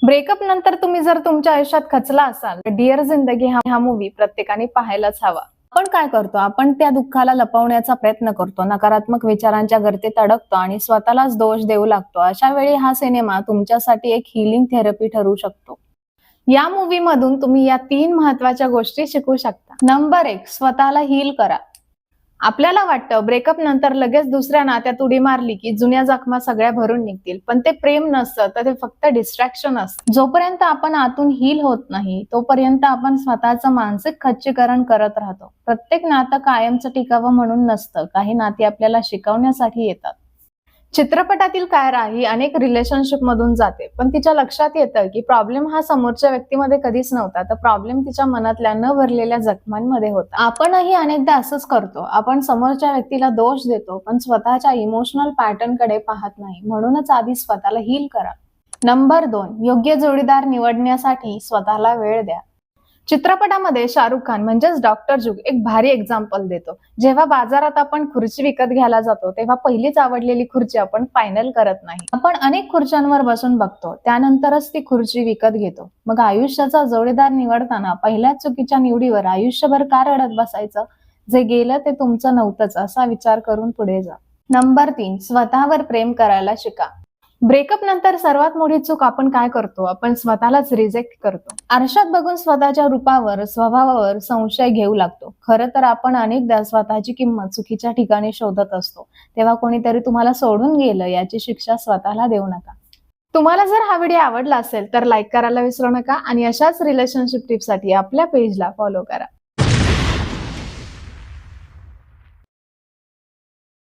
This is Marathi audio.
ब्रेकअप नंतर तुम्ही जर तुमच्या आयुष्यात खचला असाल तर डिअर जिंदगी हा मूवी प्रत्येकाने पाहायलाच हवा. आपण काय करतो, आपण त्या दुःखाला लपवण्याचा प्रयत्न करतो, नकारात्मक विचारांच्या गर्तेत अडकतो आणि स्वतःलाच दोष देऊ लागतो. अशा वेळी हा सिनेमा तुमच्यासाठी एक हिलिंग थेरपी ठरू शकतो. या मूवी मधून तुम्ही या 3 महत्वाच्या गोष्टी शिकू शकता. नंबर 1, स्वतःला हील करा. आपल्याला वाटतं ब्रेकअप नंतर लगेच दुसऱ्या नात्यात उडी मारली की जुन्या जखमा सगळ्या भरून निघतील, पण ते प्रेम नसतं, तर ते फक्त डिस्ट्रॅक्शन असतं. जोपर्यंत आपण आतून हील होत नाही तोपर्यंत आपण स्वतःचं मानसिक खच्चीकरण करत राहतो. प्रत्येक नातं कायमचं टिकावं म्हणून नसतं, काही नाती आपल्याला शिकवण्यासाठी येतात. चित्रपटातील कायरा ही अनेक रिलेशनशिप मधून जाते, पण तिच्या लक्षात येतं की प्रॉब्लेम हा समोरच्या व्यक्तीमध्ये कधीच नव्हता, तर प्रॉब्लेम तिच्या मनातल्या न भरलेल्या जखमांमध्ये होता. आपणही अनेकदा असंच करतो. आपण समोरच्या व्यक्तीला दोष देतो, पण स्वतःच्या इमोशनल पॅटर्न कडे पाहत नाही. म्हणूनच आधी स्वतःला हील करा. नंबर 2, योग्य जोडीदार निवडण्यासाठी स्वतःला वेळ द्या. चित्रपटामध्ये शाहरुख खान म्हणजेच डॉक्टर जुग एक भारी एक्झाम्पल देतो. जेव्हा बाजारात आपण खुर्ची विकत घ्यायला जातो तेव्हा पहिलीच आवडलेली खुर्ची आपण फायनल करत नाही. आपण अनेक खुर्च्यांवर बसून बघतो, त्यानंतरच ती खुर्ची विकत घेतो. मग आयुष्याचा जोडीदार निवडताना पहिल्याच चुकीच्या निवडीवर आयुष्यभर का रडत बसायचं? जे गेलं ते तुमचं नव्हतंच असा विचार करून पुढे जा. नंबर 3, स्वतःवर प्रेम करायला शिका. ब्रेकअप नंतर सर्वात मोठी चूक आपण काय करतो, आपण स्वतःलाच रिजेक्ट करतो. आरशात बघून स्वतःच्या रूपावर, स्वभावावर संशय घेऊ लागतो. खरं तर आपण अनेकदा स्वतःची किंमत चुकीच्या ठिकाणी शोधत असतो. तेव्हा कोणीतरी तुम्हाला सोडून गेलं याची शिक्षा स्वतःला देऊ नका. तुम्हाला जर हा व्हिडिओ आवडला असेल तर लाईक करायला विसरू नका आणि अशाच रिलेशनशिप टिप्ससाठी आपल्या पेजला फॉलो करा.